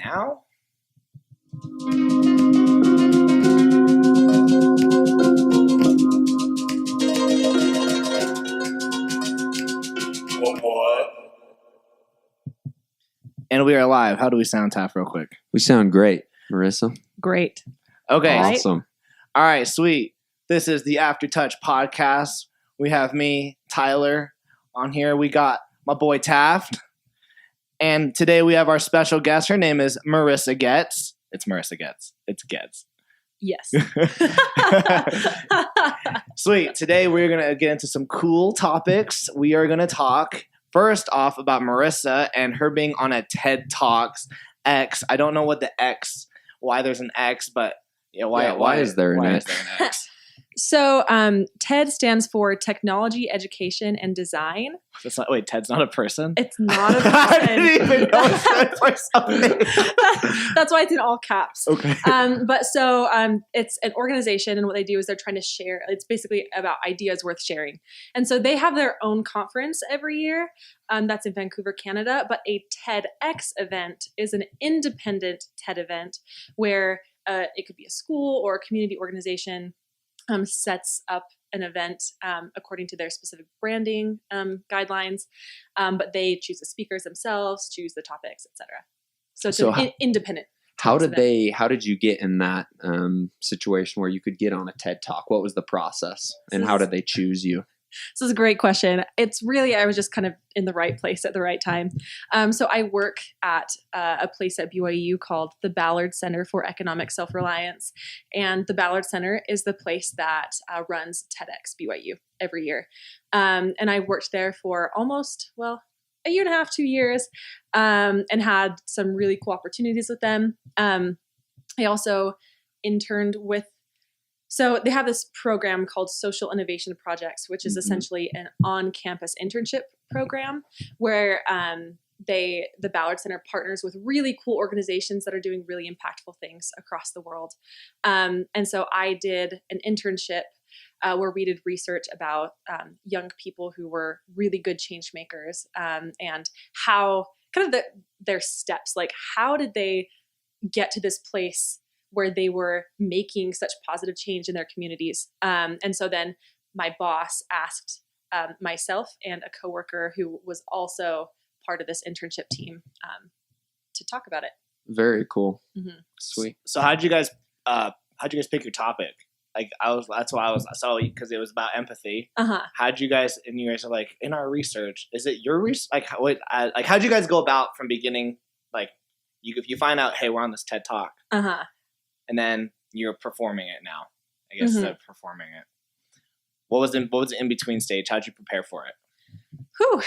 now. What? And we are live. How do we sound, Taff, real quick? We sound great, Marissa. Great. Okay. Awesome. All right, sweet. This is the Aftertouch podcast. We have me, Tyler, on here. We got my boy Taft. And today we have our special guest. Her name is Marissa Getts. It's Marissa Getts. It's Getts. Yes. Sweet. Today we're going to get into some cool topics. We are going to talk first off about Marissa and her being on a TED Talks X. I don't know what the X, why there's an X, but yeah, why is there an X? So TED stands for Technology, Education, and Design. Wait, Ted's not a person? It's not a person. I didn't even know it stood for something. That's why it's in all caps. Okay. But it's an organization, and what they do is they're trying to share. It's basically about ideas worth sharing. And so they have their own conference every year. That's in Vancouver, Canada. But a TEDx event is an independent TED event where it could be a school or a community organization sets up an event according to their specific branding guidelines, but they choose the speakers themselves, choose the topics, etc. So it's an independent. How did you get in that situation where you could get on a TED Talk? What was the process, and how did they choose you? This is a great question. It's really, I was just kind of in the right place at the right time. So I work at a place at BYU called the Ballard Center for Economic Self-Reliance. And the Ballard Center is the place that runs TEDxBYU every year. And I worked there for almost, a year and a half, 2 years, and had some really cool opportunities with them. I also interned with So they have this program called Social Innovation Projects, which is essentially an on-campus internship program where the Ballard Center partners with really cool organizations that are doing really impactful things across the world. And so I did an internship where we did research about young people who were really good change makers and how kind of their steps, like how did they get to this place where they were making such positive change in their communities. And so then my boss asked myself and a coworker who was also part of this internship team to talk about it. Very cool. Mm-hmm. Sweet. So how'd you guys pick your topic? Like because it was about empathy. Uh-huh. How'd you guys, and you guys are like, in our research, is it your research? How'd you guys go about from beginning? Like if you find out, hey, we're on this TED Talk. Uh-huh. And then you're performing it now. I guess performing it. What was the in between stage? How'd you prepare for it?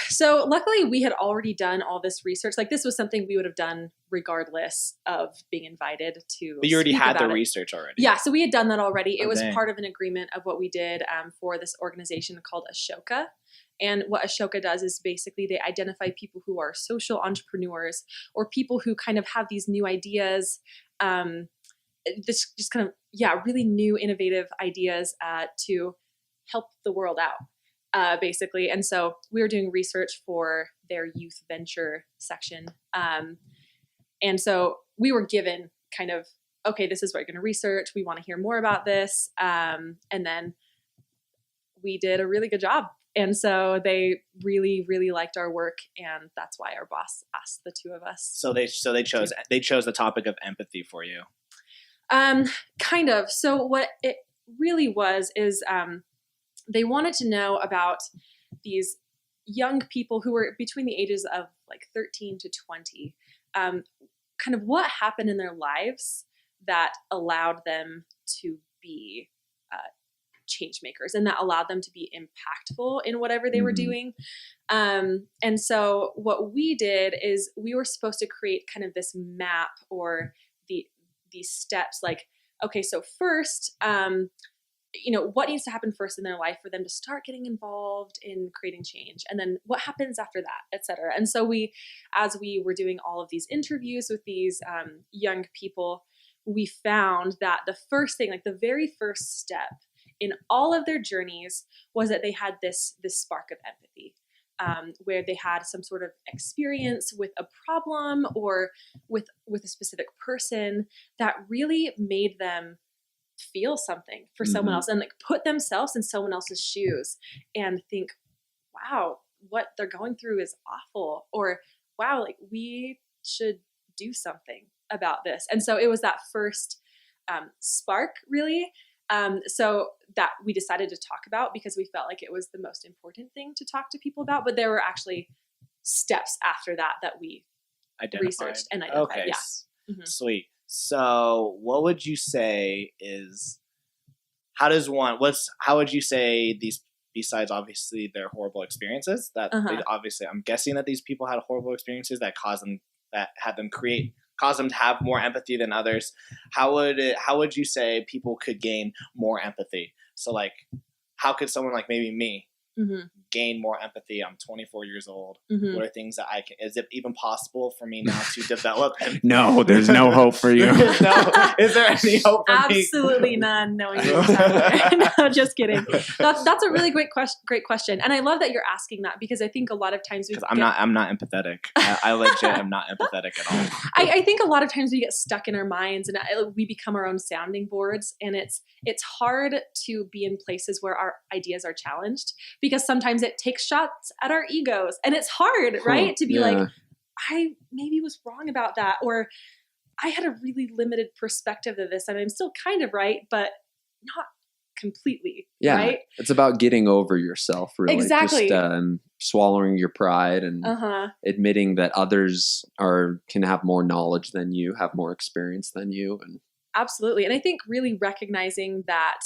So luckily we had already done all this research. Like this was something we would have done regardless of being invited to. But you already had the research already. Yeah, so we had done that already. It was part of an agreement of what we did for this organization called Ashoka. And what Ashoka does is basically they identify people who are social entrepreneurs or people who kind of have these new ideas, this just kind of, really new innovative ideas to help the world out, basically. And so we were doing research for their youth venture section. And so we were given kind of, okay, this is what you're going to research. We want to hear more about this. And then we did a really good job. And so they really, really liked our work. And that's why our boss asked the two of us. So they chose the topic of empathy for you. Kind of. So what it really was is they wanted to know about these young people who were between the ages of like 13 to 20, kind of what happened in their lives that allowed them to be change makers and that allowed them to be impactful in whatever they were doing. And so what we did is we were supposed to create kind of this map or these steps, like, okay, so first, what needs to happen first in their life for them to start getting involved in creating change? And then what happens after that, et cetera. And so as we were doing all of these interviews with these young people, we found that the first thing, like the very first step in all of their journeys was that they had this spark of empathy. where they had some sort of experience with a problem or with a specific person that really made them feel something for someone else and like put themselves in someone else's shoes and think, wow, what they're going through is awful, or wow, like we should do something about this. And so it was that first spark really. So that we decided to talk about because we felt like it was the most important thing to talk to people about. But there were actually steps after that we researched and identified. Okay. Yeah. Sweet. So what would you say is, how would you say these, besides obviously their horrible experiences that obviously I'm guessing that these people had horrible experiences that caused them to have more empathy than others. How would you say people could gain more empathy? So like, how could someone like maybe me gain more empathy? I'm 24 years old. What are things that is it even possible for me now to develop? No, there's no hope for you. Is there any hope for me? Absolutely none. Knowing you exactly. No, just kidding. That's a really great question. And I love that you're asking that because I think a lot of times I'm not empathetic. I legit am not empathetic at all. I think a lot of times we get stuck in our minds and we become our own sounding boards, and it's hard to be in places where our ideas are challenged because sometimes it takes shots at our egos, and it's hard, right? To be like, I maybe was wrong about that, or I had a really limited perspective of this and I'm still kind of right, but not completely. Yeah. Right? It's about getting over yourself, really. Exactly. Just swallowing your pride and admitting that others can have more knowledge than you, have more experience than you. And absolutely. And I think really recognizing that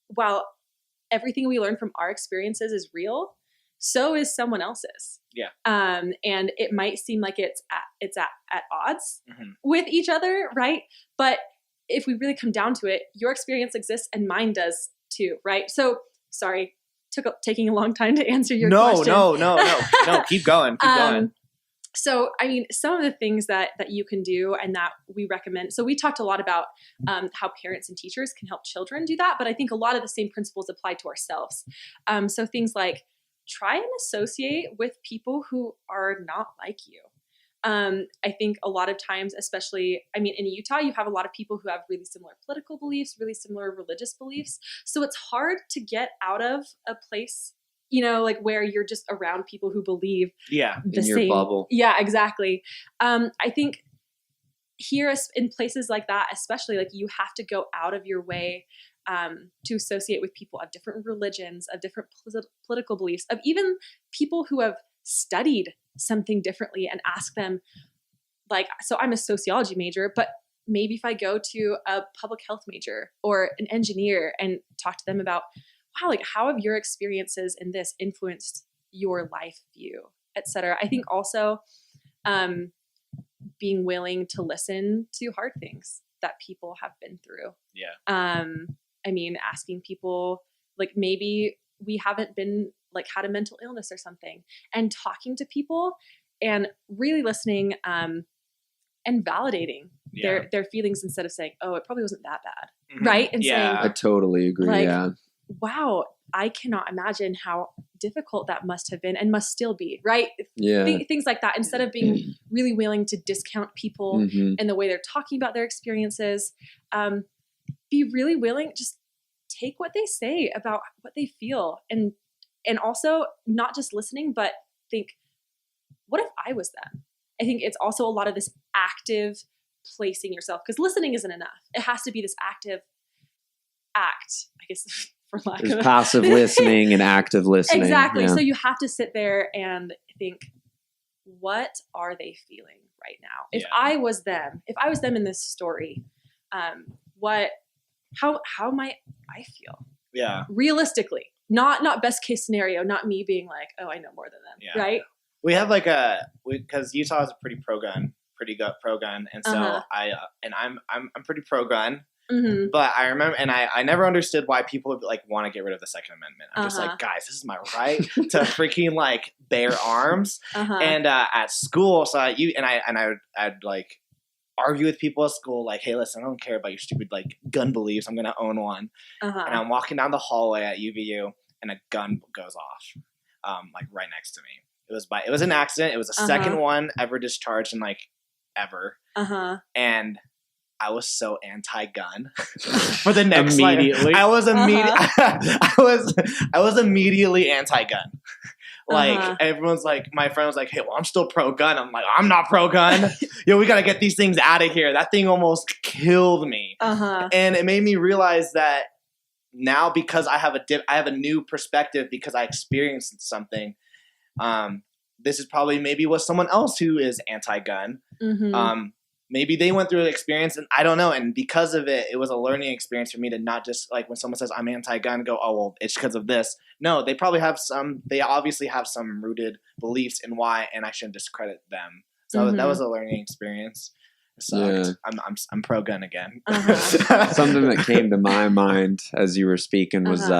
while everything we learn from our experiences is real, so is someone else's. Yeah. And it might seem like it's at odds with each other, right? But if we really come down to it, your experience exists and mine does too, right? So, sorry, taking a long time to answer your question. No, keep going. So, I mean, some of the things that you can do and that we recommend. So we talked a lot about how parents and teachers can help children do that, but I think a lot of the same principles apply to ourselves. So things like try and associate with people who are not like you. I think a lot of times, especially, I mean, in Utah, you have a lot of people who have really similar political beliefs, really similar religious beliefs. So it's hard to get out of a place, like where you're just around people who believe the same. Your bubble. Yeah, exactly. I think here in places like that, especially, like you have to go out of your way to associate with people of different religions, of different political beliefs, of even people who have studied something differently, and ask them, like, so I'm a sociology major, but maybe if I go to a public health major or an engineer and talk to them about, wow, like how have your experiences in this influenced your life view, et cetera. I think also being willing to listen to hard things that people have been through. Yeah. I mean, asking people, like maybe we haven't been like had a mental illness or something, and talking to people and really listening and validating their feelings instead of saying, oh, it probably wasn't that bad. Right. And saying, I totally agree. Like, wow, I cannot imagine how difficult that must have been and must still be. Right. Yeah. Things like that. Instead of being really willing to discount people and the way they're talking about their experiences, be really willing, just take what they say about what they feel, and also not just listening, but think, what if I was them? I think it's also a lot of this active placing yourself, because listening isn't enough. It has to be this active act, I guess, for lack of passive listening and active listening. Exactly. Yeah. So you have to sit there and think, what are they feeling right now? If I was them in this story, how might I feel? Yeah. Realistically. Not best case scenario, not me being like, oh, I know more than them, right? We have like because Utah is a pretty pro-gun, and so I'm pretty pro-gun, but I remember, and I never understood why people would like want to get rid of the Second Amendment. I'm just like, guys, this is my right to freaking like bear arms, and at school, so I'd like argue with people at school, like, hey, listen, I don't care about your stupid like gun beliefs. I'm gonna own one. And I'm walking down the hallway at UVU, and a gun goes off. like right next to me. It was an accident. It was the second one ever discharged in like ever. And I was so anti-gun for the next immediately. I was immediately anti-gun. Like everyone's like, my friend was like, "Hey, well, I'm still pro-gun." I'm like, "I'm not pro-gun. Yo, we gotta get these things out of here." That thing almost killed me, and it made me realize that now, because I have a new perspective because I experienced something. This is probably maybe what someone else who is anti-gun. Maybe they went through an experience, and I don't know. And because of it, it was a learning experience for me to not just like when someone says I'm anti-gun, go, "Oh, well, it's because of this." No, they obviously have some rooted beliefs in why, and I shouldn't discredit them. So that was a learning experience. It sucked. Yeah. I'm pro-gun again. Something that came to my mind as you were speaking was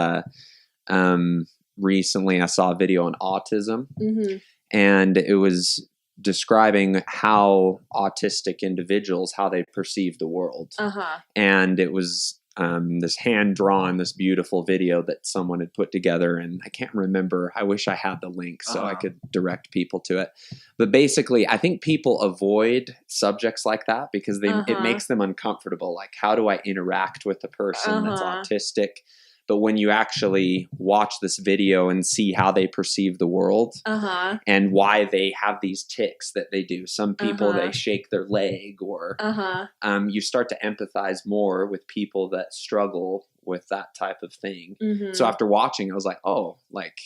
recently I saw a video on autism, and it was describing how autistic individuals, how they perceive the world. And it was this hand-drawn, this beautiful video that someone had put together, and I can't remember. I wish I had the link so I could direct people to it. But basically, I think people avoid subjects like that because it makes them uncomfortable. Like, how do I interact with a person that's autistic? But when you actually watch this video and see how they perceive the world and why they have these tics that they do, some people, they shake their leg or you start to empathize more with people that struggle with that type of thing. So after watching, I was like, oh, like,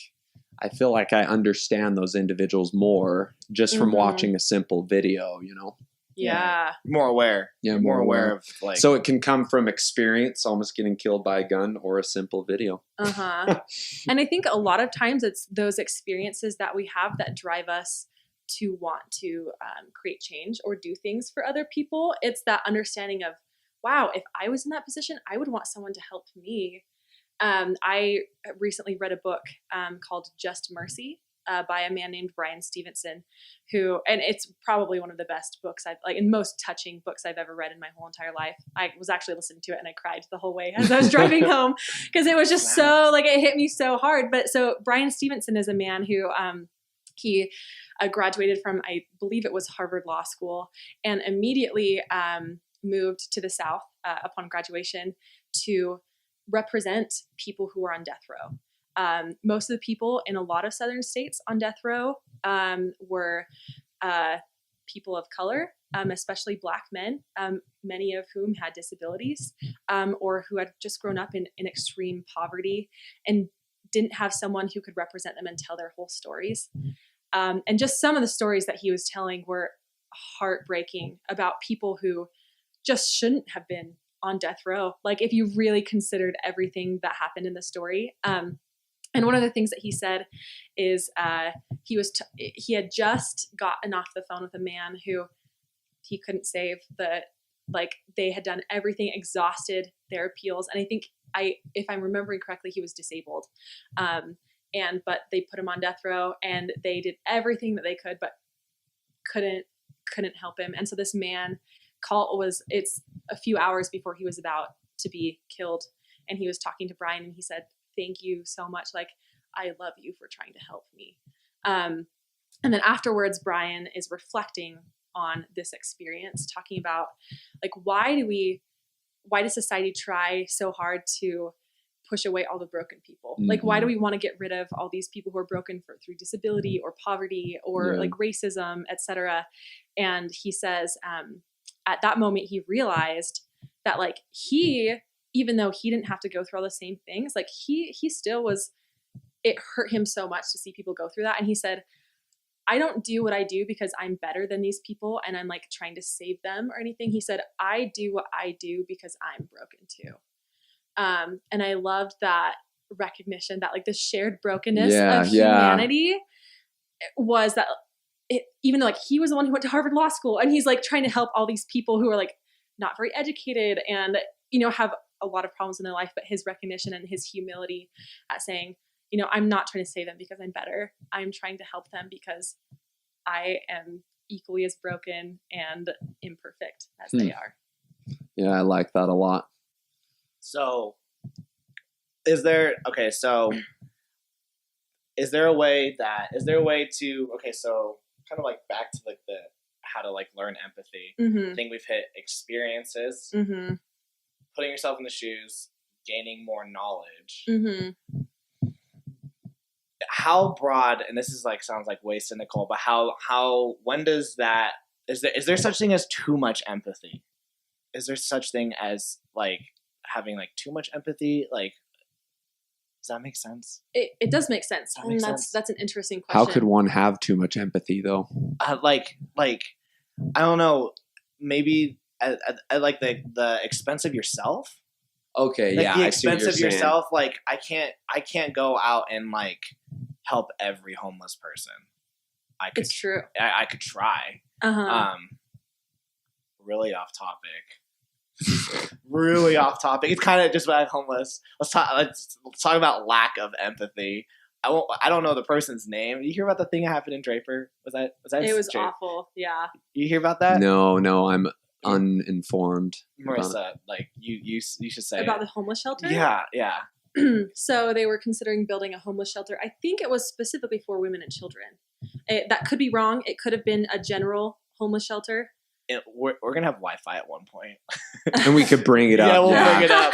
I feel like I understand those individuals more just from watching a simple video, you know? Yeah. More aware. Yeah, more aware of like. So it can come from experience, almost getting killed by a gun, or a simple video. And I think a lot of times it's those experiences that we have that drive us to want to create change or do things for other people. It's that understanding of, wow, if I was in that position, I would want someone to help me. I recently read a book called Just Mercy. By a man named Brian Stevenson, and it's probably one of the best books and most touching books I've ever read in my whole entire life. I was actually listening to it and I cried the whole way as I was driving home because it was just so, like, it hit me so hard. But so Brian Stevenson is a man who, he graduated from, I believe it was Harvard Law School, and immediately moved to the South upon graduation to represent people who are on death row. Most of the people in a lot of southern states on death row were people of color, especially Black men, many of whom had disabilities or who had just grown up in extreme poverty and didn't have someone who could represent them and tell their whole stories. And just some of the stories that he was telling were heartbreaking about people who just shouldn't have been on death row. Like, if you really considered everything that happened in the story. And one of the things that he said is he had just gotten off the phone with a man who he couldn't save. They had done everything, exhausted their appeals. And I think if I'm remembering correctly, he was disabled. But they put him on death row and they did everything that they could, but couldn't help him. And so this man it's a few hours before he was about to be killed. And he was talking to Brian and he said, "Thank you so much. Like, I love you for trying to help me." And then afterwards, Brian is reflecting on this experience, talking about, like, why does society try so hard to push away all the broken people? Like, why do we want to get rid of all these people who are broken through disability or poverty or like racism, etc.? And he says, at that moment, he realized that, like, even though he didn't have to go through all the same things, like he still was, it hurt him so much to see people go through that. And he said, I don't do what I do because I'm better than these people and I'm like trying to save them or anything. He said, I do what I do because I'm broken too. And I loved that recognition that, like, the shared brokenness of humanity was that even though, like, he was the one who went to Harvard Law School and he's like trying to help all these people who are like not very educated and, have a lot of problems in their life, but his recognition and his humility at saying, I'm not trying to save them because I'm better. I'm trying to help them because I am equally as broken and imperfect as they are. Yeah, I like that a lot. So so is there a way to, okay, so kind of like back to like the how to like learn empathy. I think we've hit experiences, putting yourself in the shoes, gaining more knowledge. How broad, and this is like sounds like way cynical, but how when does that, is there such thing as too much empathy? Is there such thing as like having like too much empathy? Like, does that make sense? It does make sense. That makes sense. That's an interesting question. How could one have too much empathy though? Like I don't know, maybe at like the expense of yourself. Okay, Like yeah, the I see what expense you're of saying. yourself. Like I can't go out and like help every homeless person. It's true. I could try. Really off topic. Really off topic. It's kind of just about homeless. Let's talk about lack of empathy. I don't know the person's name. Did you hear about the thing that happened in Draper? Was that? It was awful. Yeah. You hear about that? No, I'm uninformed. Marissa, like you should say about it. The homeless shelter. Yeah. So they were considering building a homeless shelter. I think it was specifically for women and children. That could be wrong. It could have been a general homeless shelter. We're gonna have Wi-Fi at one point, and we could bring it up. Yeah, we'll bring it up.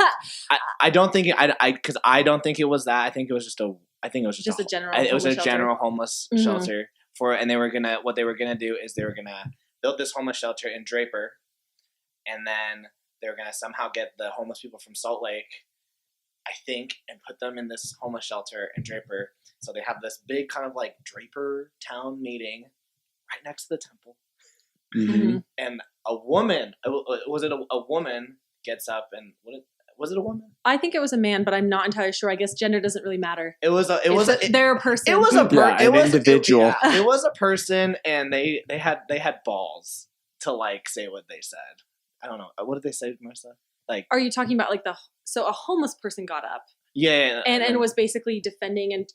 I don't think because I don't think it was that. I think it was just a general. It was a shelter. general homeless shelter and what they were gonna do is they were gonna build this homeless shelter in Draper, and then they were gonna somehow get the homeless people from Salt Lake, I think, and put them in this homeless shelter in Draper. So they have this big kind of like Draper town meeting right next to the temple. And a woman, was it a woman gets up and was it a woman? I think it was a man, but I'm not entirely sure. I guess gender doesn't really matter. They're a person. It was an individual. It was a person, and they had balls to like say what they said. I don't know. What did they say, Marissa? Like, are you talking about like so a homeless person got up? Yeah. And was basically defending and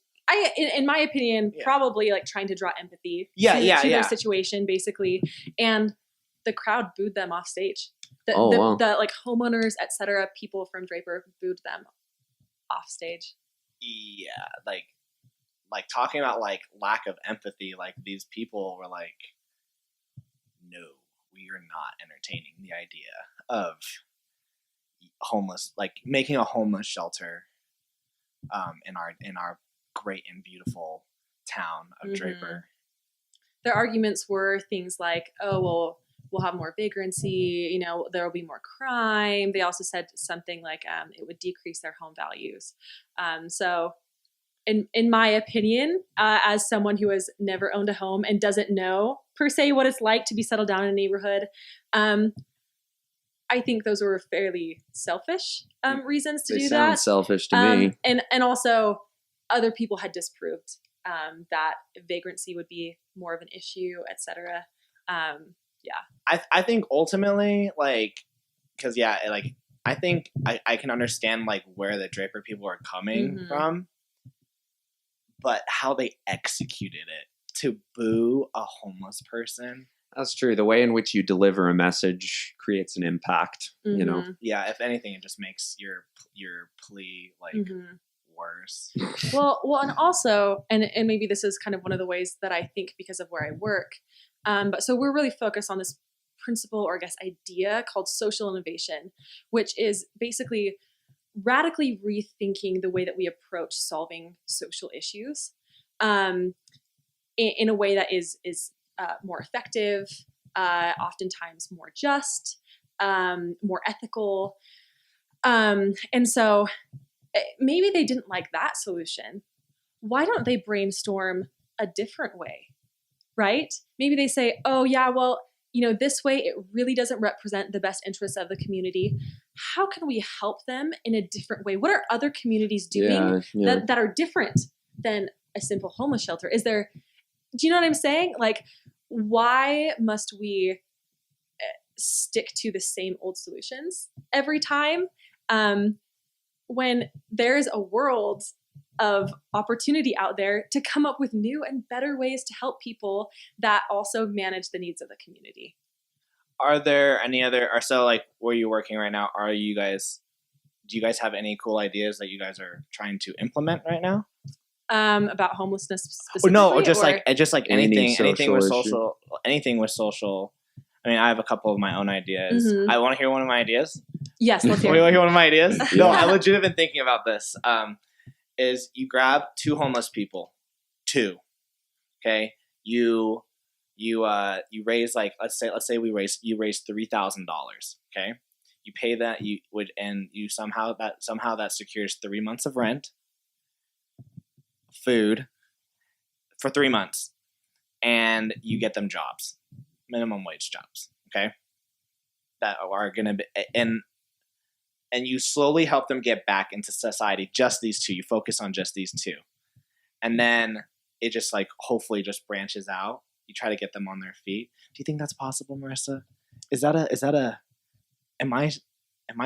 in my opinion, probably like trying to draw empathy to their situation, basically. And the crowd booed them off stage. The like homeowners, etc., people from Draper booed them off stage. Yeah, like talking about like lack of empathy. Like these people were like, no, we are not entertaining the idea of homeless, like making a homeless shelter in our great and beautiful town of Draper. Their arguments were things like, oh, well, we'll have more vagrancy, there will be more crime. They also said something like it would decrease their home values. So in my opinion, as someone who has never owned a home and doesn't know per se what it's like to be settled down in a neighborhood, I think those were fairly selfish reasons to do that. They sound selfish to me. And also other people had disproved that vagrancy would be more of an issue, etc. I think ultimately, like, because I think I can understand like where the Draper people are coming from, but how they executed it to boo a homeless person. That's true. The way in which you deliver a message creates an impact. Yeah. If anything, it just makes your plea like worse. Well, and also, and maybe this is kind of one of the ways that I think because of where I work. But so we're really focused on this principle or I guess idea called social innovation, which is basically radically rethinking the way that we approach solving social issues in a way that is more effective, oftentimes more just, more ethical. And so maybe they didn't like that solution. Why don't they brainstorm a different way? Right? Maybe they say, oh yeah, well, this way it really doesn't represent the best interests of the community. How can we help them in a different way? What are other communities doing that are different than a simple homeless shelter? Do you know what I'm saying? Like, why must we stick to the same old solutions every time when there's a world of opportunity out there to come up with new and better ways to help people that also manage the needs of the community? Are there any other, or so like where you're working right now, do you guys have any cool ideas that you guys are trying to implement right now? About homelessness specifically? No, or just like anything with social social, anything with social. I mean, I have a couple of my own ideas. Mm-hmm. I want to hear one of my ideas. Yes, let's hear. You want to hear one of my ideas? Yeah. No, I legit have been thinking about this. Is you grab 2 homeless people, 2, okay? You raise like let's say you raise $3,000, okay? You pay that somehow that secures 3 months of rent, food for 3 months, and you get them jobs, minimum wage jobs, okay? That are gonna be and you slowly help them get back into society. Just these 2. You focus on just these 2, and then it just like hopefully just branches out. You try to get them on their feet. Do you think that's possible, Marissa? Is that a? Am I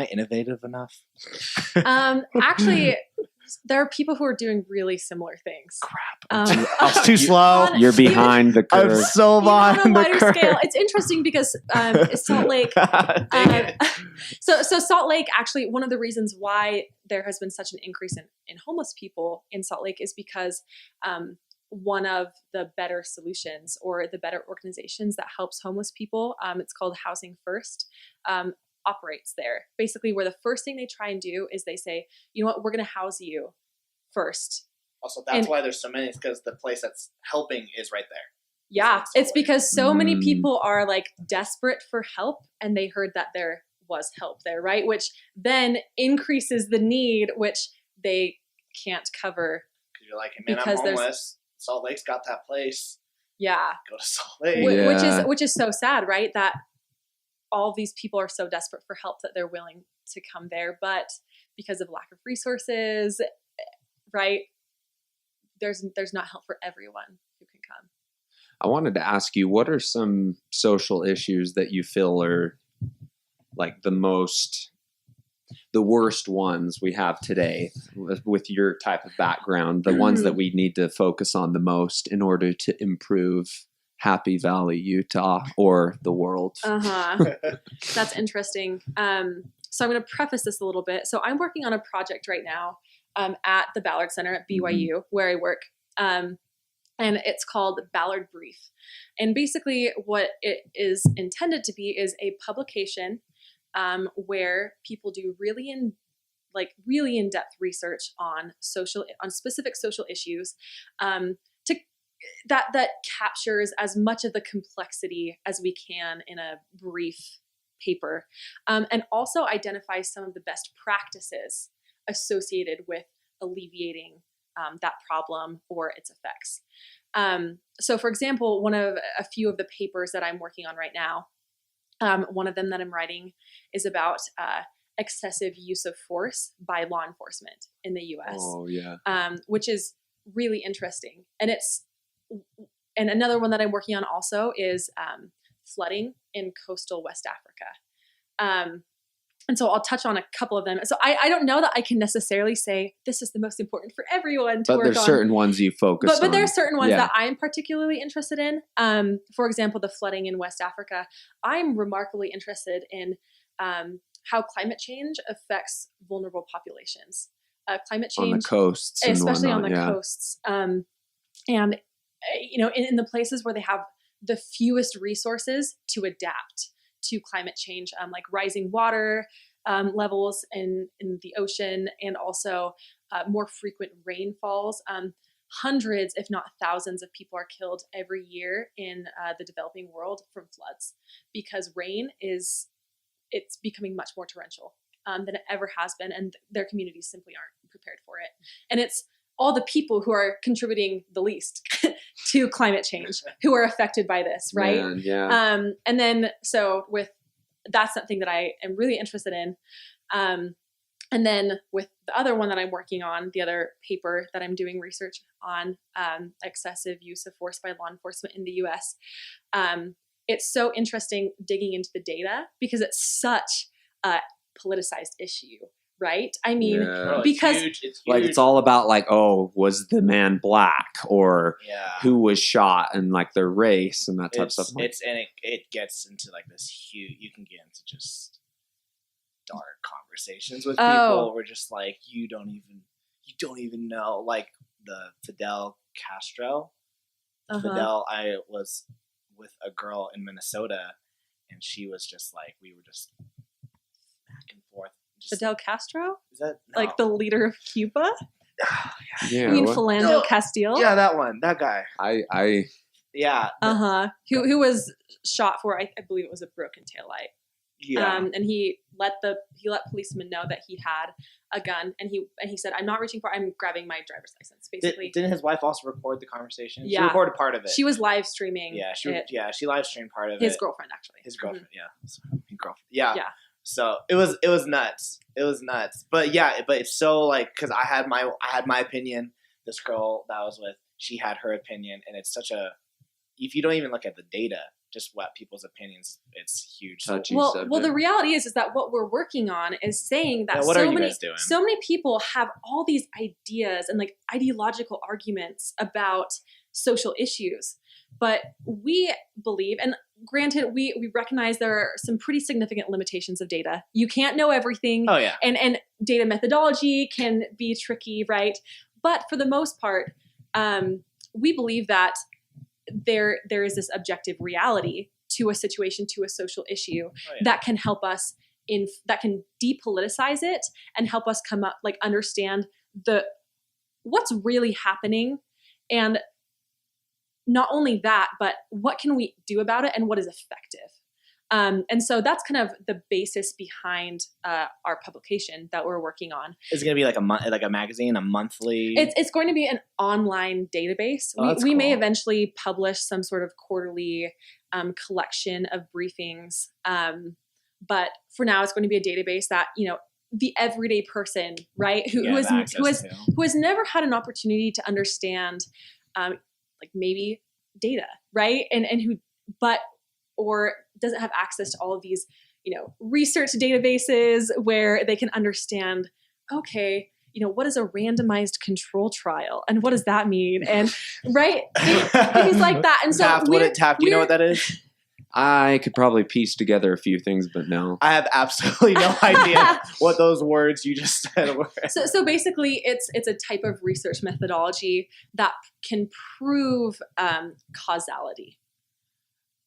innovative enough? Actually, there are people who are doing really similar things. Crap! I was too slow. You're behind the curve. I'm so behind the curve. Scale. It's interesting because Salt Lake. So Salt Lake, actually, one of the reasons why there has been such an increase in homeless people in Salt Lake is because one of the better solutions or the better organizations that helps homeless people, it's called Housing First, operates there. Basically, where the first thing they try and do is they say, you know what, we're going to house you first. Also, that's why there's so many, because the place that's helping is right there. Yeah, it's because so many people are like desperate for help, and they heard that there was help there, right? Which then increases the need, which they can't cover. Because you're like, hey, man, I'm homeless. Salt Lake's got that place. Yeah. Go to Salt Lake. Which is so sad, right? That all these people are so desperate for help that they're willing to come there, but because of lack of resources, right? There's not help for everyone who can come. I wanted to ask you, what are some social issues that you feel are like the worst ones we have today with your type of background, the ones that we need to focus on the most in order to improve Happy Valley, Utah, or the world? That's interesting. So I'm going to preface this a little bit. So I'm working on a project right now at the Ballard Center at BYU, where I work. And it's called Ballard Brief. And basically what it is intended to be is a publication where people do really in-depth research on specific social issues that captures as much of the complexity as we can in a brief paper, and also identifies some of the best practices associated with alleviating that problem or its effects. So for example, a few of the papers that I'm working on right now, one of them that I'm writing is about excessive use of force by law enforcement in the U.S. Oh, yeah. Which is really interesting. And another one that I'm working on also is flooding in coastal West Africa. And so I'll touch on a couple of them. So I don't know that I can necessarily say this is the most important for everyone to work on. But there's certain ones you focus on. But there are certain ones that I'm particularly interested in. For example, the flooding in West Africa. I'm remarkably interested in how climate change affects vulnerable populations. Climate change on the coasts, especially on the coasts, and in the places where they have the fewest resources to adapt to climate change, like rising water levels in the ocean, and also more frequent rainfalls. Hundreds, if not thousands, of people are killed every year in the developing world from floods because it's becoming much more torrential than it ever has been, and their communities simply aren't prepared for it. And it's all the people who are contributing the least to climate change who are affected by this, right? Man, yeah. And then, so that's something that I am really interested in. And then with the other one that I'm working on, the other paper that I'm doing research on, excessive use of force by law enforcement in the US, it's so interesting digging into the data because it's such a politicized issue. Right? I mean, because it's huge. Like it's all about like, oh, was the man black or who was shot and like their race and that type of stuff. It gets into like this huge. You can get into just dark conversations with people. We're just like you don't even know like the Fidel Castro. Uh-huh. Fidel, I was with a girl in Minnesota, and she was just like, we were just back and forth. Fidel Castro? Is that like the leader of Cuba? Yeah, You mean what? Philando Castile? Yeah, that one, that guy. Yeah. Who was shot for? I believe it was a broken taillight. Yeah. And he let policemen know that he had a gun, and he said, "I'm not reaching for. I'm grabbing my driver's license." Basically, didn't his wife also record the conversation? Yeah, she recorded part of it. She was live streaming. Yeah, she live streamed part of it. His girlfriend, actually. His girlfriend. Mm-hmm. His girlfriend. Yeah. Yeah. So it was nuts. It was nuts. But yeah, but it's so like, because I had my opinion. This girl that I was with, she had her opinion, and it's such a, if you don't even look at the data, just what people's opinions, it's huge. Well, the reality is that what we're working on is saying that what are you guys doing? So many people have all these ideas and like ideological arguments about social issues. But we believe, and granted, we recognize there are some pretty significant limitations of data. You can't know everything. Oh, yeah. And data methodology can be tricky, right? But for the most part, we believe that there is this objective reality to a situation, to a social issue that can help us that can depoliticize it and help us come up, like, understand what's really happening. And not only that, but what can we do about it and what is effective? And so that's kind of the basis behind our publication that we're working on. Is it going to be like a magazine, a monthly? It's going to be an online database. We may eventually publish some sort of quarterly collection of briefings. But for now, it's going to be a database that, the everyday person, right, who has never had an opportunity to understand, like maybe data, right, or doesn't have access to all of these, research databases where they can understand, okay, what is a randomized control trial and what does that mean? And right, things like that. And so Taft, do you know what that is? I could probably piece together a few things, but no. I have absolutely no idea what those words you just said were. So basically, it's a type of research methodology that can prove causality.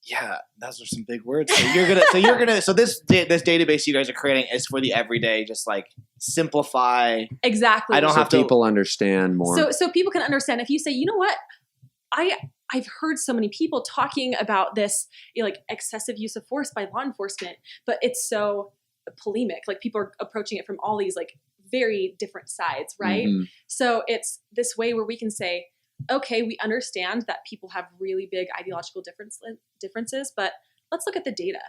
Yeah, those are some big words. So this database you guys are creating is for the everyday, just like simplify. Exactly. I don't have to. People understand more. So people can understand. If you say, you know what, I've heard so many people talking about this, like excessive use of force by law enforcement, but it's so polemic. Like people are approaching it from all these like very different sides, right? Mm-hmm. So it's this way where we can say, okay, we understand that people have really big ideological differences, but let's look at the data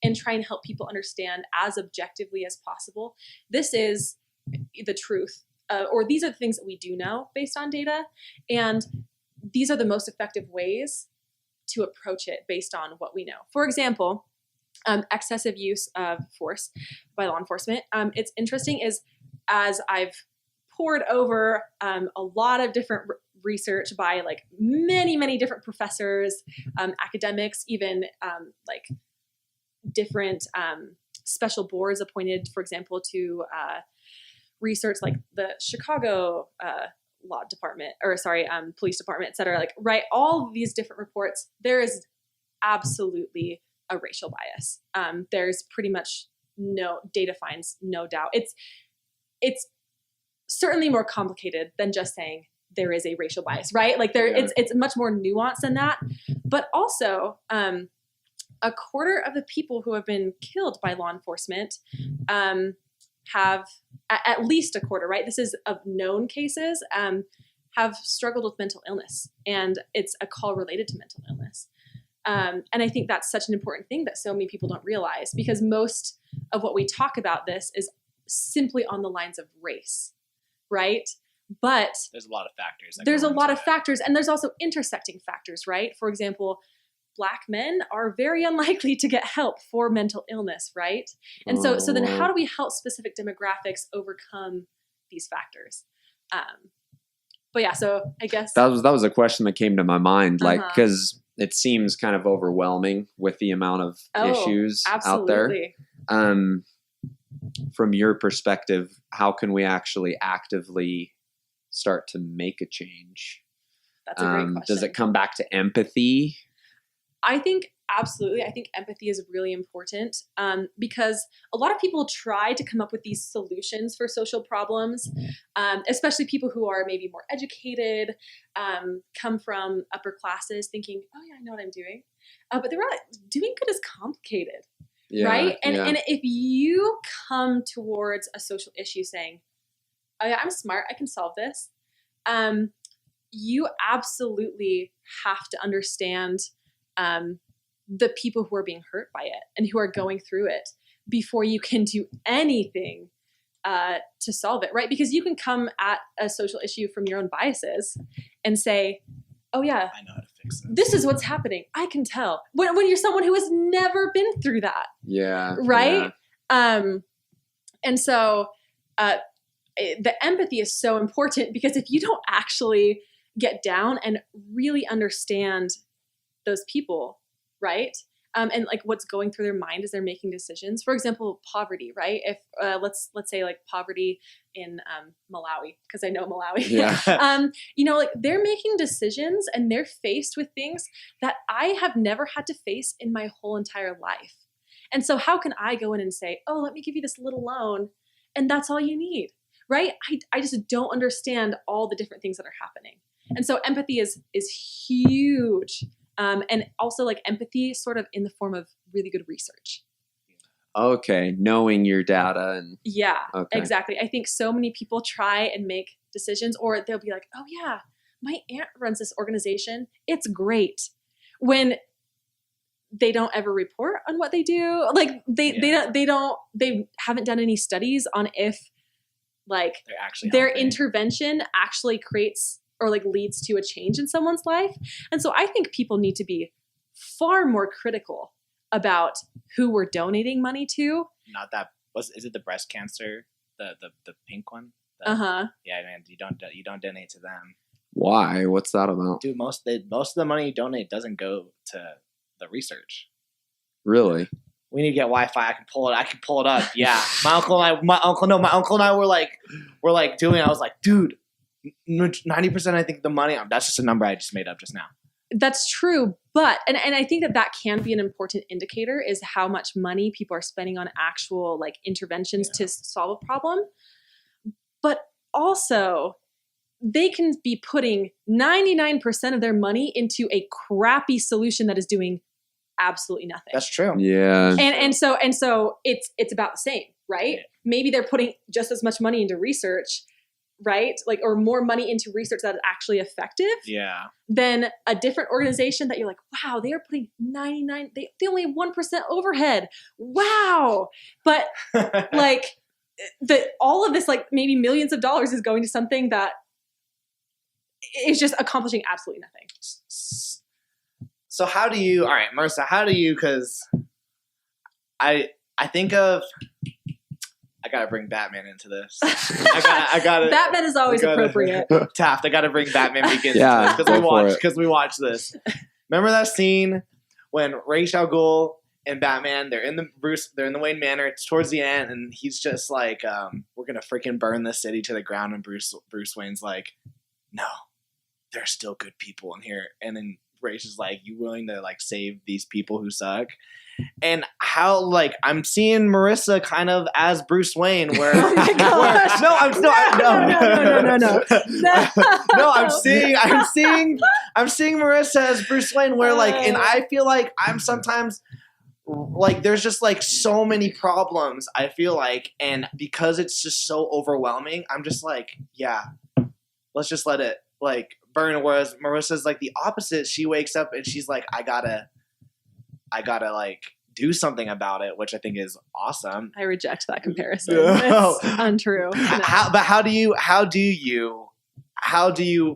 and try and help people understand as objectively as possible. This is the truth, or these are the things that we do know based on data, and these are the most effective ways to approach it based on what we know. For example, excessive use of force by law enforcement. It's interesting is as I've poured over a lot of different research by like many, many different professors, academics, even like different special boards appointed, for example, to research like the Chicago police department, et cetera. Like, right, all of these different reports, there is absolutely a racial bias. There's pretty much no data finds, no doubt. It's certainly more complicated than just saying there is a racial bias, right? Like it's much more nuanced than that. But also, a quarter of the people who have been killed by law enforcement have, at least a quarter, right? This is of known cases, have struggled with mental illness, and it's a call related to mental illness. And I think that's such an important thing that so many people don't realize, because most of what we talk about this is simply on the lines of race, right? But there's a lot of factors. There's a lot of factors, and there's also intersecting factors, right? For example, Black men are very unlikely to get help for mental illness, right? And so then how do we help specific demographics overcome these factors? But yeah, so I guess that was a question that came to my mind, like, because it seems kind of overwhelming with the amount of issues out there. From your perspective, how can we actually actively start to make a change? That's a great question. Does it come back to empathy? I think absolutely. I think empathy is really important because a lot of people try to come up with these solutions for social problems, especially people who are maybe more educated, come from upper classes thinking, oh yeah, I know what I'm doing. But they're not. Doing good is complicated, right? And if you come towards a social issue saying, oh yeah, I'm smart, I can solve this, you absolutely have to understand the people who are being hurt by it and who are going through it before you can do anything to solve it, right? Because you can come at a social issue from your own biases and say, oh yeah, I know how to fix this is what's happening. I can tell. When you're someone who has never been through that. Yeah. Right? Yeah. And so the empathy is so important because if you don't actually get down and really understand those people, right? And like what's going through their mind as they're making decisions. For example, poverty, right? If let's say like poverty in Malawi, because I know Malawi. Yeah. You know, like they're making decisions and they're faced with things that I have never had to face in my whole entire life. And so how can I go in and say, oh, let me give you this little loan and that's all you need, right? I just don't understand all the different things that are happening. And so empathy is huge. And also like empathy sort of in the form of really good research. Okay. Knowing your data and yeah, okay. Exactly. I think so many people try and make decisions or they'll be like, oh yeah, my aunt runs this organization. It's great. When they don't ever report on what they do. Like they haven't done any studies on if like their intervention actually creates or like leads to a change in someone's life. And so I think people need to be far more critical about who we're donating money to. Not that is it the breast cancer, the pink one? Yeah, man, you don't donate to them. Why? What's that about? Dude, most of the money you donate doesn't go to the research. Really? We need to get Wi-Fi. I can pull it up. Yeah. My uncle and I were like doing, I was like, dude, 90% I think the money, that's just a number I just made up just now. That's true. But, and I think that can be an important indicator is how much money people are spending on actual like interventions to solve a problem. But also they can be putting 99% of their money into a crappy solution that is doing absolutely nothing. That's true. Yeah. And so it's about the same, right? Yeah. Maybe they're putting just as much money into research, right? Like, or more money into research that is actually effective. Yeah. Than a different organization that you're like, wow, they are putting 99, they only have 1% overhead. Wow. But like all of this, like maybe millions of dollars is going to something that is just accomplishing absolutely nothing. So all right, Marissa, because I think of, I gotta bring Batman into this. I gotta. Batman is always appropriate. Taft, I gotta bring Batman Begins yeah, because we watched this. Remember that scene when Ra's al Ghul and Batman, they're in the Wayne Manor. It's towards the end, and he's just like, "We're gonna freaking burn this city to the ground." And Bruce Wayne's like, "No, there's still good people in here." And then Ra's is like, "You willing to like save these people who suck?" And how like I'm seeing Marissa kind of as Bruce Wayne, where oh my gosh. No, I'm seeing Marissa as Bruce Wayne, where like, and I feel like I'm sometimes like there's just like so many problems. I feel like, and because it's just so overwhelming, I'm just like, yeah, let's just let it like burn. Whereas Marissa's like the opposite. She wakes up and she's like, I gotta like do something about it, which I think is awesome. I reject that comparison. It's untrue. But how do you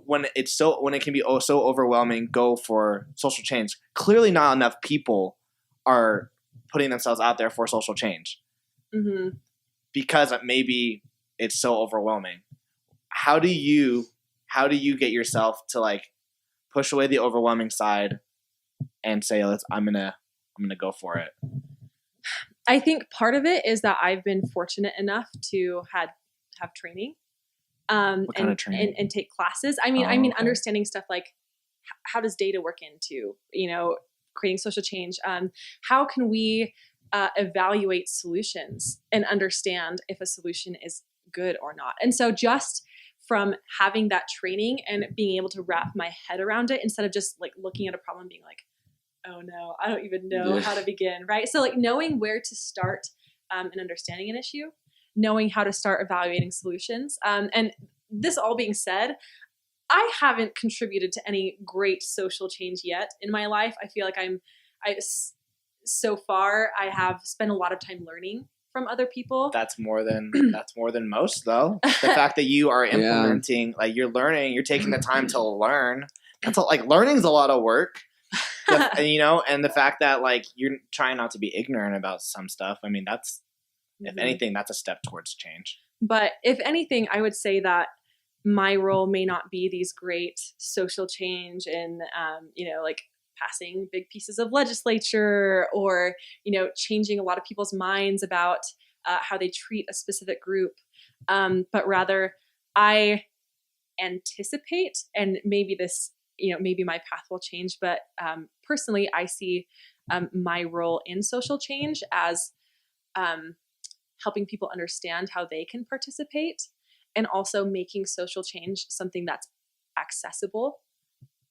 when it can be so overwhelming go for social change? Clearly not enough people are putting themselves out there for social change. Mm-hmm. Because maybe it's so overwhelming. How do you get yourself to like push away the overwhelming side and say, I'm gonna go for it? I think part of it is that I've been fortunate enough to have training. What kind of training? And take classes. I mean, understanding stuff like how does data work into, creating social change? How can we evaluate solutions and understand if a solution is good or not? And so just from having that training and being able to wrap my head around it instead of just like looking at a problem and being like, oh no, I don't even know how to begin, right? So like knowing where to start and understanding an issue, knowing how to start evaluating solutions. And this all being said, I haven't contributed to any great social change yet in my life. I feel like so far I have spent a lot of time learning from other people. That's more than most though. The fact that you are implementing, like you're learning, you're taking the time to learn. That's like learning's a lot of work. And the fact that like you're trying not to be ignorant about some stuff. I mean, that's if anything, that's a step towards change. But if anything, I would say that my role may not be these great social change and, like passing big pieces of legislature or, changing a lot of people's minds about how they treat a specific group. But rather I anticipate, and maybe this, maybe my path will change, but personally, I see my role in social change as helping people understand how they can participate and also making social change something that's accessible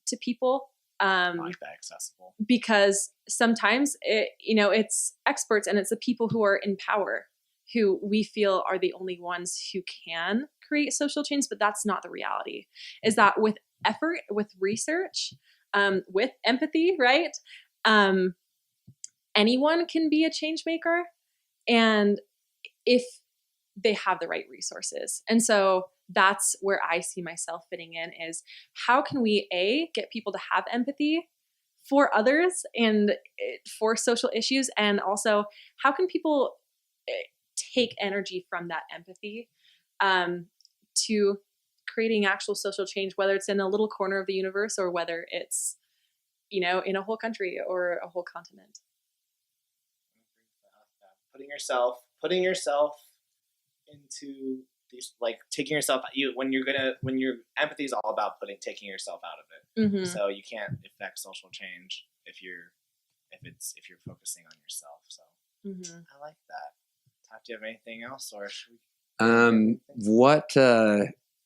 to people. I like that, accessible. Because sometimes it's experts and it's the people who are in power who we feel are the only ones who can create social change, but that's not the reality. Is that with effort, with research, with empathy, right? Anyone can be a change maker, and if they have the right resources. And so that's where I see myself fitting in is how can we get people to have empathy for others and for social issues, and also how can people take energy from that empathy to creating actual social change, whether it's in a little corner of the universe or whether it's in a whole country or a whole continent. Putting yourself into these, like taking yourself, when your empathy is all about taking yourself out of it. Mm-hmm. So you can't affect social change if you're focusing on yourself. So I like that. Todd, do you have anything else, or should we? What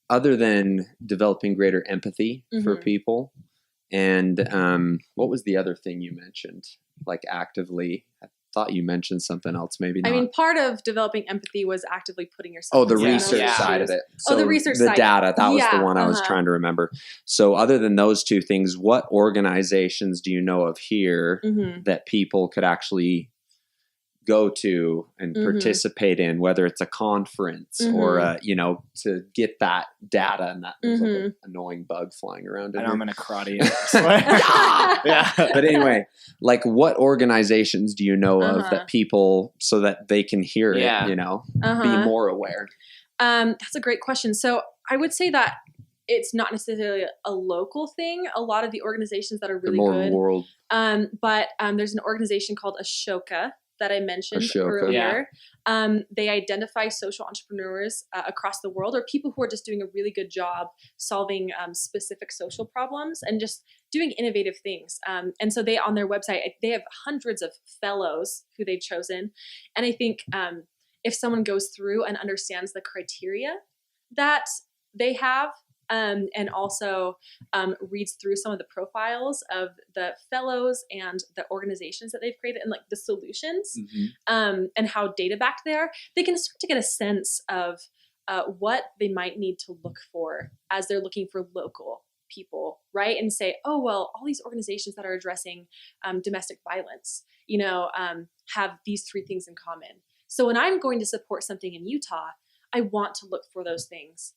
other than developing greater empathy for people, and what was the other thing you mentioned? Like actively. Thought you mentioned something else, maybe not. I mean, part of developing empathy was actively putting yourself. Oh, the research side of it. So the research side. The data, that was the one I was trying to remember. So other than those two things, what organizations do you know of here that people could actually go to and participate in, whether it's a conference or, to get that data? And that there's like an annoying bug flying around. I'm going to karate it. Yeah. But anyway, like what organizations do you know of that people, so that they can hear it, be more aware? That's a great question. So I would say that it's not necessarily a local thing. A lot of the organizations that are really good. World. But there's an organization called Ashoka that I mentioned earlier. Yeah. They identify social entrepreneurs across the world, or people who are just doing a really good job solving specific social problems and just doing innovative things. And so they, on their website, they have hundreds of fellows who they've chosen. And I think if someone goes through and understands the criteria that they have, and also reads through some of the profiles of the fellows and the organizations that they've created and like the solutions and how data backed they are, they can start to get a sense of what they might need to look for as they're looking for local people, right? And say, oh, well, all these organizations that are addressing domestic violence, have these three things in common. So when I'm going to support something in Utah, I want to look for those things.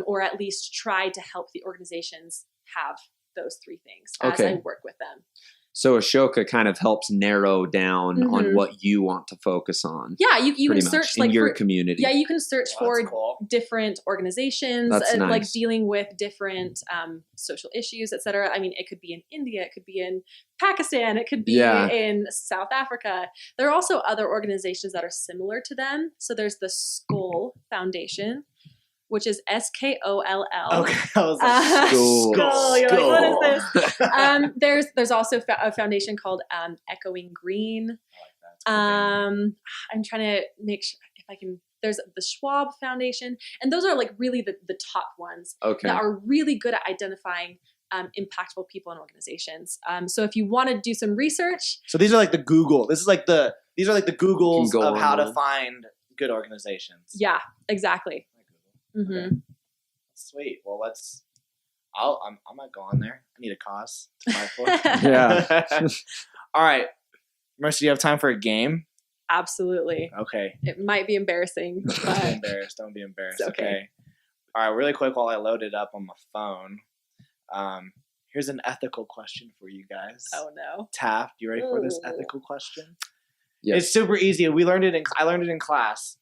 Or at least try to help the organizations have those three things as I work with them. So Ashoka kind of helps narrow down on what you want to focus on. Yeah, you can search in your community. Yeah, you can search for different organizations and like dealing with different social issues, etc. I mean, it could be in India, it could be in Pakistan, it could be in South Africa. There are also other organizations that are similar to them. So there's the Skoll Foundation, which is SKOLL. Okay, I was like, Skull. You're like, what is this? There's also a foundation called Echoing Green. I'm trying to make sure if I can. There's the Schwab Foundation, and those are like really the top ones that are really good at identifying impactful people and organizations. So if you want to do some research, so these are like the Google. These are like the Googles of how to find good organizations. Yeah, exactly. Mm-hmm. Okay. Sweet. Well, I might go on there. I need a cause to fight for. Yeah. All right, Marissa, do you have time for a game? Absolutely. Okay. It might be embarrassing, but Don't be embarrassed. It's okay. All right, really quick while I load it up on my phone. Here's an ethical question for you guys. Oh no. Taft, you ready for this ethical question? Yes. It's super easy. I learned it in class.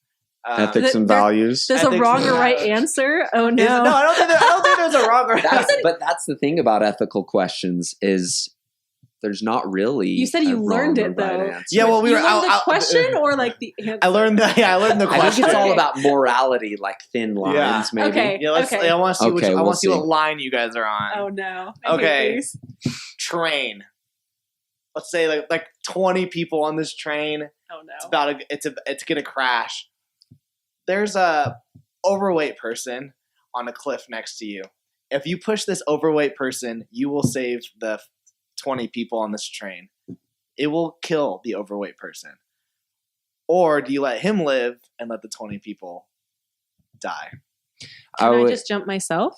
Ethics and values. There's a wrong or right answer. Oh no. No, I don't think there's a wrong or right. But that's the thing about ethical questions is there's not really. You said you learned it though. Answer. Yeah, well, you learned the question or like the answer? I learned the question. I think it's all about morality, like thin lines, maybe. Okay. Yeah, I want to see I want to see what line you guys are on. Oh no. Okay. Train. Let's say like 20 people on this train. Oh no. It's gonna crash. There's a overweight person on a cliff next to you. If you push this overweight person, you will save the 20 people on this train. It will kill the overweight person. Or do you let him live and let the 20 people die? Can I just jump myself?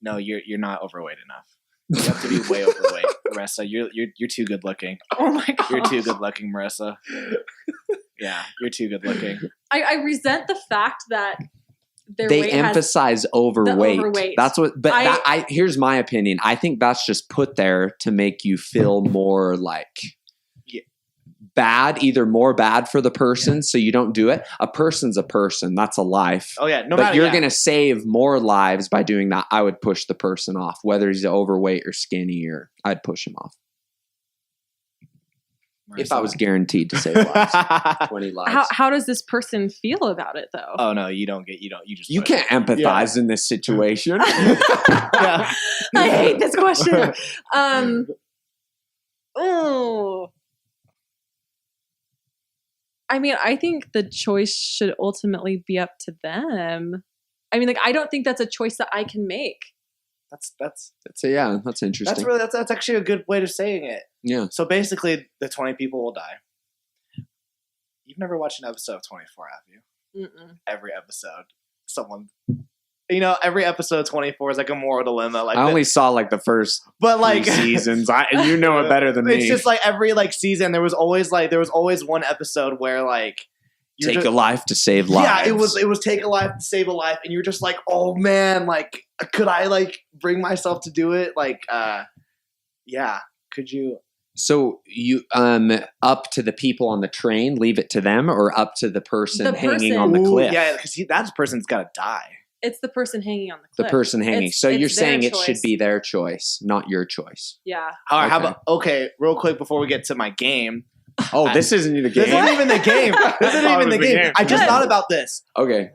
No, you're not overweight enough. You have to be way overweight, Marissa. You're too good looking. Oh my god. You're too good looking, Marissa. Yeah, you're too good looking. I resent the fact that they emphasize overweight. That's what. But here's my opinion. I think that's just put there to make you feel more like bad, either more bad for the person, so you don't do it. A person's a person. That's a life. Oh yeah, but you're gonna save more lives by doing that. I would push the person off, whether he's overweight or skinny, or I'd push him off. If I was guaranteed to save lives, 20 lives. How does this person feel about it though? Oh no, you can't empathize in this situation. Yeah. I hate this question. I mean, I think the choice should ultimately be up to them. I mean, like, I don't think that's a choice that I can make. That's interesting. That's actually a good way of saying it. Yeah. So basically, the 20 people will die. You've never watched an episode of 24, have you? Mm-mm. Every episode, every episode 24 is like a moral dilemma. Like I only saw like the first, but like 3 seasons. You know it better than me. It's just like every like season, there was always one episode where like take a life to save lives. Yeah, it was take a life to save a life, and you're just like, oh man, like could I like bring myself to do it? Like, yeah, could you? So you up to the people on the train, leave it to them, or up to the person hanging on the cliff? Yeah, because that person's got to die. It's the person hanging on the cliff. The person hanging. So you're saying it choice. should be their choice, not your choice. Yeah. All right. Okay. How about real quick before we get to my game. Oh, this isn't the game. This isn't even the game. This isn't even the game. I just thought about this. Okay.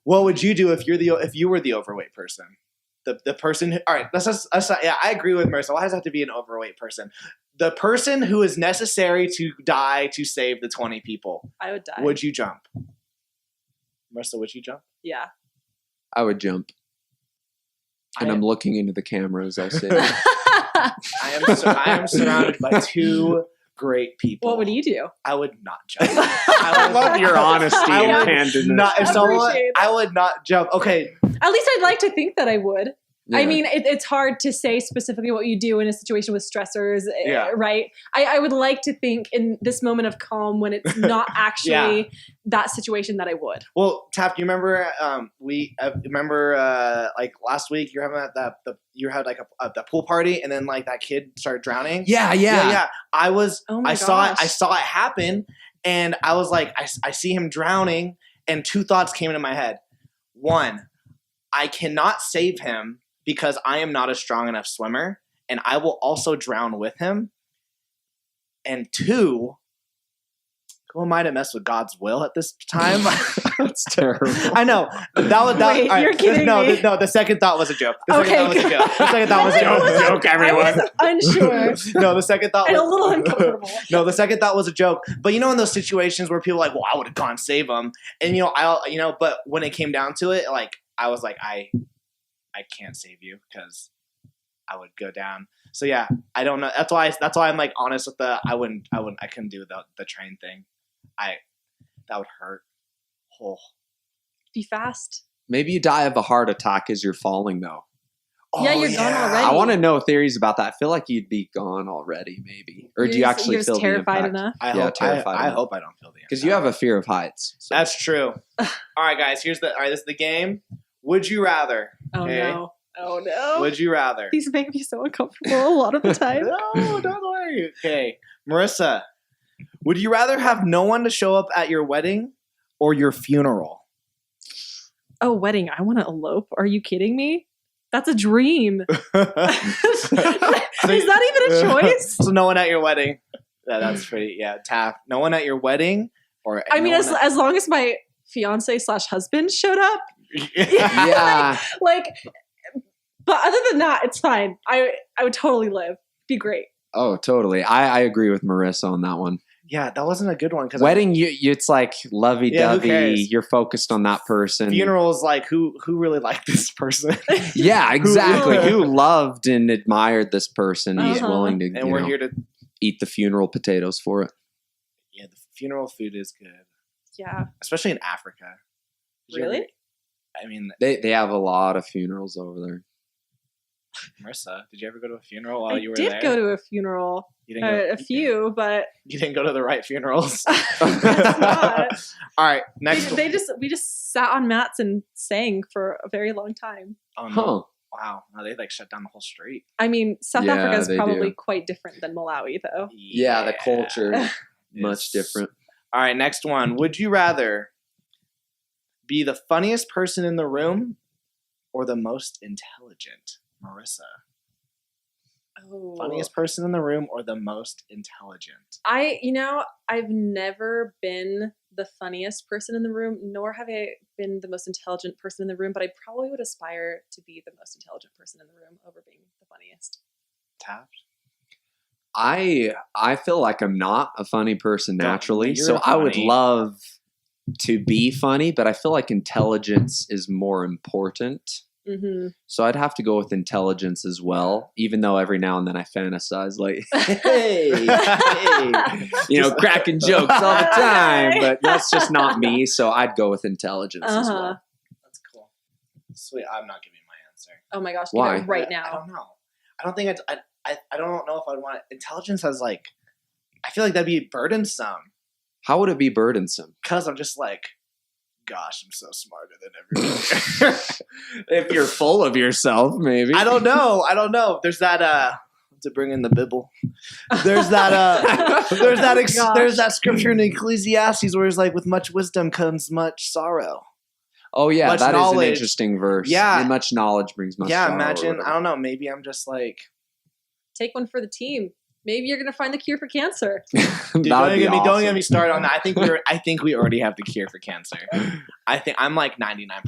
What would you do if you were the overweight person? The person who, all right, yeah, I agree with Marissa. Why does it have to be an overweight person? The person who is necessary to die to save the 20 people. I would die. Would you jump? Marissa, would you jump? Yeah. I would jump. And I'm looking into the camera as I say I am surrounded by 2 great people. What would you do? I would not jump. I love your honesty and candidness. I would not jump. Okay. At least I'd like to think that I would. Yeah. I mean, it's hard to say specifically what you do in a situation with stressors, right? I would like to think in this moment of calm when it's not actually that situation that I would. Well, Taft, you remember like last week you were having the pool party and then like that kid started drowning? Yeah. I saw it happen and I was like, I see him drowning and 2 thoughts came into my head. 1, I cannot save him because I am not a strong enough swimmer, and I will also drown with him. And 2, who am I to mess with God's will at this time? That's terrible. I know. Wait, you're kidding me. No, the second thought was a joke. Okay. The second thought was a joke, everyone. I was unsure. No, the second thought and was a little uncomfortable. No, the second thought was a joke. But in those situations where people are like, well, I would have gone save them. And but when it came down to it, like I was like, I can't save you because I would go down. So yeah, I don't know. That's why I'm like honest with I couldn't do the train thing. That would hurt. Oh. Be fast. Maybe you die of a heart attack as you're falling, though. Yeah, you're gone already. I want to know theories about that. I feel like you'd be gone already, maybe. Or do you actually feel terrified the impact? enough? I hope I don't feel the impact. Because you have a fear of heights. So. That's true. All right, guys. This is the game. Would you rather? Oh, no. Oh, no. Would you rather? These make me so uncomfortable a lot of the time. No, don't worry. Okay. Marissa, would you rather have no one to show up at your wedding or your funeral? Oh, wedding. I want to elope. Are you kidding me? That's a dream. Is that even a choice? So no one at your wedding. Yeah, that's pretty, Taft. No one at your wedding? As long as my fiance/husband showed up. Yeah. But other than that, it's fine. I would totally live. Be great. Oh, totally. I agree with Marissa on that one. Yeah, that wasn't a good one. Wedding, it's like lovey-dovey. Yeah, you're focused on that person. Funeral is like, who really liked this person? Yeah, exactly. Who loved and admired this person. He's willing to and we're here to eat the funeral potatoes for it. Yeah, the funeral food is good. Yeah. Especially in Africa. Really? They have a lot of funerals over there. Marissa, did you ever go to a funeral while you were there? I did go to a funeral. You didn't go, a few, but you didn't go to the right funerals. Not. All right, next. We just sat on mats and sang for a very long time. Oh no! Huh. Wow! No, they shut down the whole street. South Africa is probably quite different than Malawi, though. Yeah, the culture much different. All right, next one. Would you rather be the funniest person in the room or the most intelligent? Marissa. Oh. Funniest person in the room or the most intelligent? I've never been the funniest person in the room, nor have I been the most intelligent person in the room, but I probably would aspire to be the most intelligent person in the room over being the funniest. Taft? I feel like I'm not a funny person naturally, so funny. I would love to be funny, but I feel like intelligence is more important. Mm-hmm. So I'd have to go with intelligence as well, even though every now and then I fantasize like, hey, cracking jokes all the time, but that's just not me. So I'd go with intelligence as well. That's cool. Sweet. I'm not giving my answer. Oh my gosh. Why? Give it right now. I don't know. I don't think I don't know if I'd want it. Intelligence has I feel like that'd be burdensome. How would it be burdensome? Because I'm just like, gosh, I'm so smarter than everyone. If you're full of yourself, maybe. I don't know. There's that to bring in the Bible. There's that there's that scripture in Ecclesiastes where it's like, with much wisdom comes much sorrow. Oh yeah, much that knowledge. Is an interesting verse. Yeah. And much knowledge brings much sorrow. Yeah, imagine, I don't know, maybe I'm just like, take one for the team. Maybe you're gonna find the cure for cancer. Dude, don't get me started on that. I think we already have the cure for cancer. I think I'm like 99%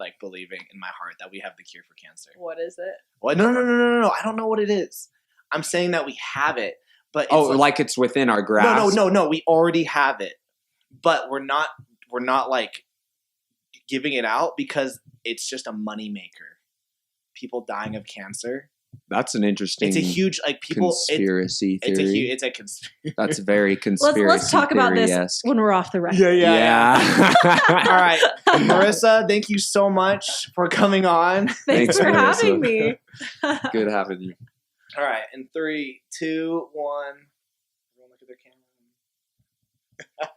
like believing in my heart that we have the cure for cancer. What is it? Well, no. I don't know what it is. I'm saying that we have it, but it's like it's within our grasp. No. We already have it, but we're not like giving it out because it's just a moneymaker. People dying of cancer. That's an interesting. It's a huge conspiracy theory. It's a conspiracy. That's very conspiracy. Let's talk about this when we're off the record. Yeah. All right, Marissa, thank you so much for coming on. Thanks for Marissa. having me. Good having you. All right, in 3, 2, 1. Everyone look at their camera.